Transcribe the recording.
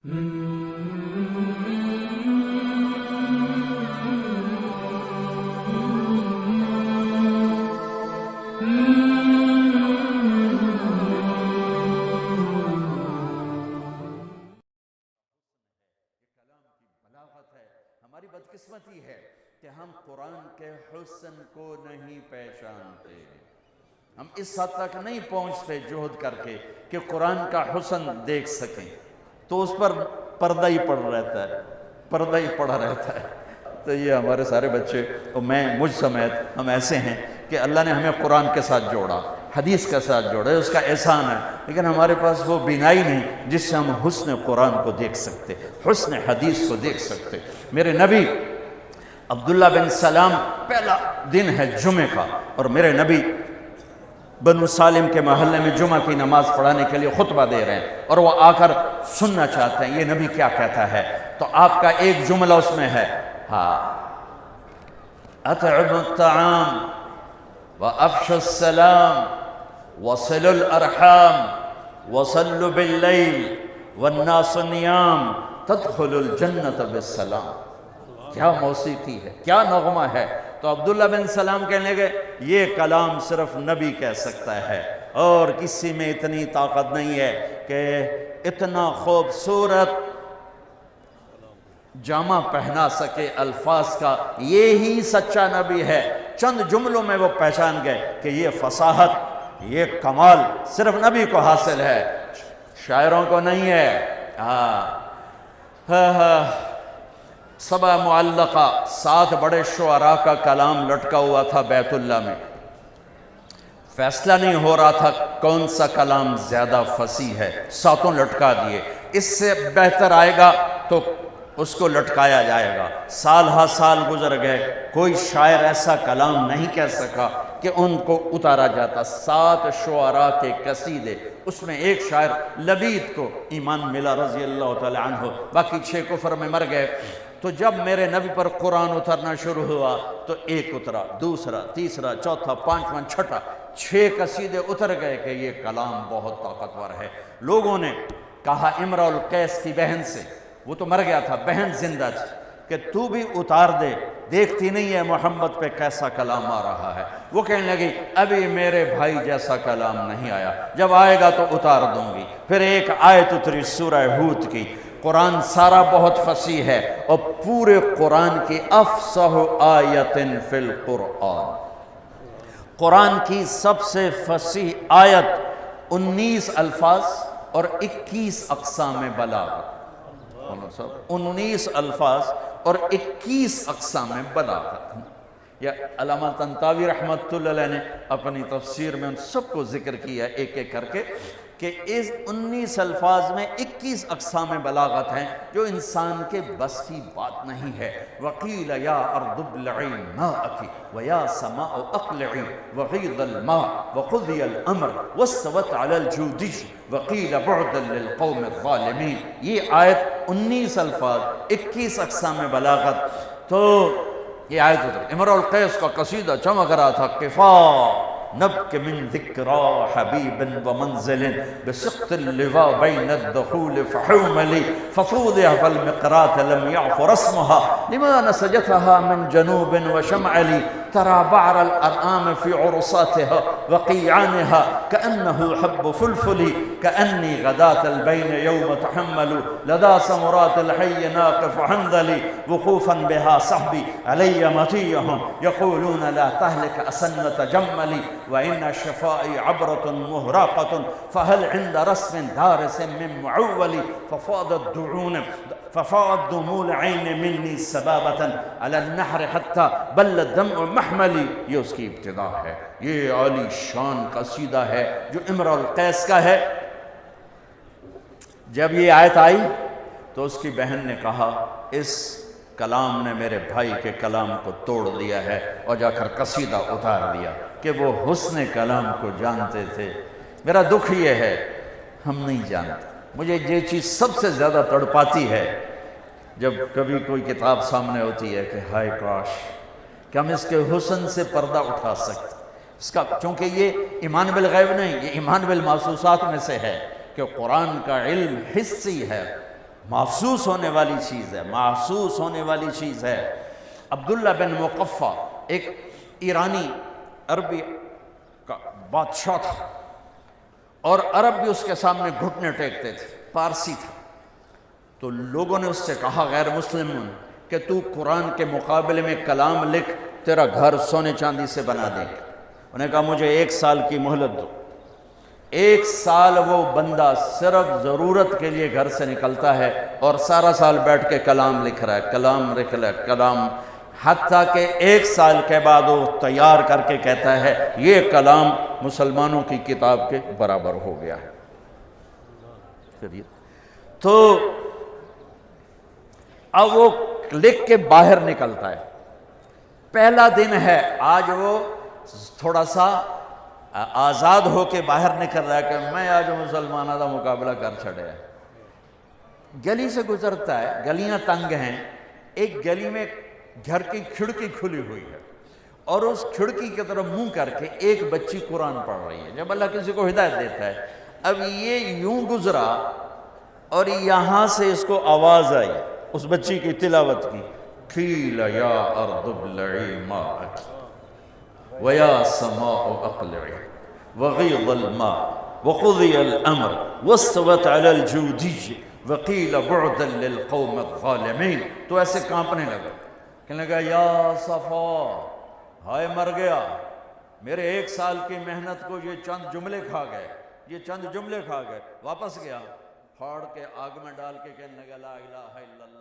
میرے ہماری بدقسمتی ہے کہ ہم قرآن کے حسن کو نہیں پہچانتے. ہم اس حد تک نہیں پہنچتے جہد کر کے کہ قرآن کا حسن دیکھ سکیں, تو اس پر پردہ ہی پڑا رہتا ہے. تو یہ ہمارے سارے بچے اور میں مجھ سمیت ہم ایسے ہیں کہ اللہ نے ہمیں قرآن کے ساتھ جوڑا, حدیث کے ساتھ جوڑا, اس کا احسان ہے, لیکن ہمارے پاس وہ بینائی نہیں جس سے ہم حسن قرآن کو دیکھ سکتے, حسن حدیث کو دیکھ سکتے. میرے نبی عبداللہ بن سلام, پہلا دن ہے جمعہ کا, اور میرے نبی بنو سالم کے محلے میں جمعہ کی نماز پڑھانے کے لیے خطبہ دے رہے ہیں, اور وہ آ کر سننا چاہتے ہیں یہ نبی کیا کہتا ہے. تو آپ کا ایک جملہ اس میں ہے, اطعموا الطعام وافشوا السلام وصلوا الارحام وصلوا باللیل والناس نیام تدخلوا الجنة بالسلام. کیا موسیقی ہے, کیا نغمہ ہے. تو عبداللہ بن سلام کہنے لگے یہ کلام صرف نبی کہہ سکتا ہے, اور کسی میں اتنی طاقت نہیں ہے کہ اتنا خوبصورت جامہ پہنا سکے الفاظ کا. یہی سچا نبی ہے. چند جملوں میں وہ پہچان گئے کہ یہ فصاحت, یہ کمال صرف نبی کو حاصل ہے, شاعروں کو نہیں ہے. سبع معلقہ, 7 بڑے شعراء کا کلام لٹکا ہوا تھا بیت اللہ میں. فیصلہ نہیں ہو رہا تھا کون سا کلام زیادہ فصیح ہے, 7 لٹکا دیے. اس سے بہتر آئے گا تو اس کو لٹکایا جائے گا. سال ہا سال گزر گئے, کوئی شاعر ایسا کلام نہیں کہہ سکا کہ ان کو اتارا جاتا. 7 شعراء کے قصیدے, اس میں ایک شاعر لبید کو ایمان ملا رضی اللہ تعالی عنہ, باقی 6 کفر میں مر گئے. تو جب میرے نبی پر قرآن اترنا شروع ہوا تو ایک اترا, دوسرا, تیسرا, چوتھا, 5واں, 6ٹھا, 6 قصیدے اتر گئے کہ یہ کلام بہت طاقتور ہے. لوگوں نے کہا امرؤ القیس کی بہن سے, وہ تو مر گیا تھا, بہن زندہ تھی, کہ تو بھی اتار دے, دیکھتی نہیں ہے محمد پہ کیسا کلام آ رہا ہے. وہ کہنے لگی ابھی میرے بھائی جیسا کلام نہیں آیا, جب آئے گا تو اتار دوں گی. پھر ایک آیت اتری سورہ ہود کی. قرآن سارا بہت فصیح ہے, اور پورے قرآن کی افصح آیت فی القرآن, قرآن کی سب سے فصیح آیت 19 الفاظ اور 21 اقسام بلاغت. 19 الفاظ اور 21 اقسام بلاغت. یا علامہ طنطاوی رحمۃ اللہ علیہ نے اپنی تفسیر میں ان سب کو ذکر کیا ایک ایک کر کے, کہ اس 19 الفاظ میں 21 اقسام بلاغت ہیں جو انسان کے بس کی بات نہیں ہے. وَقِيلَ يَا أَرْضُ ابْلَعِي مَاءَكِ وَيَا سَمَاءُ أَقْلِعِي وَغِيضَ الْمَاءِ وَقُضِيَ الْأَمْرُ وَاسْتَوَتْ عَلَى الْجُودِيِّ وَقِيلَ بُعْدًا لِلْقَوْمِ الظَّالِمِينَ. یہ آیت 19 الفاظ 21 اقسام بلاغت. تو یہ آیت اتر, امرؤ القیس کا قصیدہ چمک رہا تھا, قفا نبک من ذکرى حبیب ومنزل بسقط اللواء بین الدخول فحوملی ففوضع فالمقرات لم يعفر اسمها لما نسجتها من جنوب وشمعلی ترى بعر الأرآم في عرصاتها وقيعانها كأنه حب فلفل كأني غداة البين يوم تحمل لدى سمرات الحي ناقف حنظلي وقوفا بها صحبي علي مطيهم يقولون لا تهلك أسنة جملي وإن شفائي عبرة مهراقة فهل عند رسم دارس من معول ففاضت دموع العين مني سبابة على النحر حتى بل الدمع محملي. یہ اس کی ابتدا ہے. یہ عالی شان قصیدہ ہے جو امرؤ القیس کا ہے. جب یہ آیت آئی تو اس کی بہن نے کہا اس کلام نے میرے بھائی کے کلام کو توڑ دیا ہے, اور جا کر قصیدہ اتار دیا کہ وہ حسن کلام کو جانتے تھے. میرا دکھ یہ ہے ہم نہیں جانتے. مجھے یہ چیز سب سے زیادہ تڑپاتی ہے جب کبھی کوئی کتاب سامنے ہوتی ہے کہ ہائے کاش کہ ہم اس کے حسن سے پردہ اٹھا سکتے. اس کا چونکہ یہ ایمان بالغیب نہیں, یہ ایمان بالمحسوسات میں سے ہے کہ قرآن کا علم حسی ہے, محسوس ہونے والی چیز ہے، محسوس ہونے والی چیز ہے۔ عبداللہ بن مقفع ایک ایرانی عربی کا بادشاہ تھا، اور عرب بھی اس کے سامنے گھٹنے ٹیکتے تھے، پارسی تھا۔ تو لوگوں نے اس سے کہا، غیر مسلموں نے، کہ تو قرآن کے مقابلے میں کلام لکھ، تیرا گھر سونے چاندی سے بنا دیں گے۔ انہوں نے کہا مجھے 1 سال کی مہلت دو۔ 1 سال وہ بندہ صرف ضرورت کے لیے گھر سے نکلتا ہے اور سارا سال بیٹھ کے کلام لکھ رہا ہے، کلام لکھ رہا ہے، کلام، حتیٰ کہ 1 سال کے بعد وہ تیار کر کے کہتا ہے یہ کلام مسلمانوں کی کتاب کے برابر ہو گیا ہے۔ تو اب وہ لکھ کے باہر نکلتا ہے، پہلا دن ہے آج، وہ تھوڑا سا آزاد ہو کے باہر نکل رہا ہے کہ میں آج مسلمانوں کا مقابلہ کر چھڑے ہے۔ گلی سے گزرتا ہے، گلیاں تنگ ہیں، ایک گلی میں گھر کی کھڑکی کھلی ہوئی ہے، اور اس کھڑکی کی طرف منہ کر کے ایک بچی قرآن پڑھ رہی ہے۔ جب اللہ کسی کو ہدایت دیتا ہے، اب یہ یوں گزرا اور یہاں سے اس کو آواز آئی اس بچی کی تلاوت کی، قیل یا ارض ابلعی ماءک وَيَا سَمَاءُ أَقْلِعِي وَغِيضَ الْمَاءُ وَقُضِيَ الْأَمْرُ وَاسْتَوَتْ عَلَى الْجُودِيِّ وَقِيلَ بُعْدًا لِلْقَوْمِ الظَّالِمِينَ۔ تو ایسے کانپنے لگا، کہنے لگا یا صفا، ہائے مر گیا، میرے 1 سال کی محنت کو یہ چند جملے کھا گئے، یہ چند جملے کھا گئے۔ واپس گیا، پھاڑ کے آگ میں ڈال کے کہنے لگا لا الہ الا اللہ۔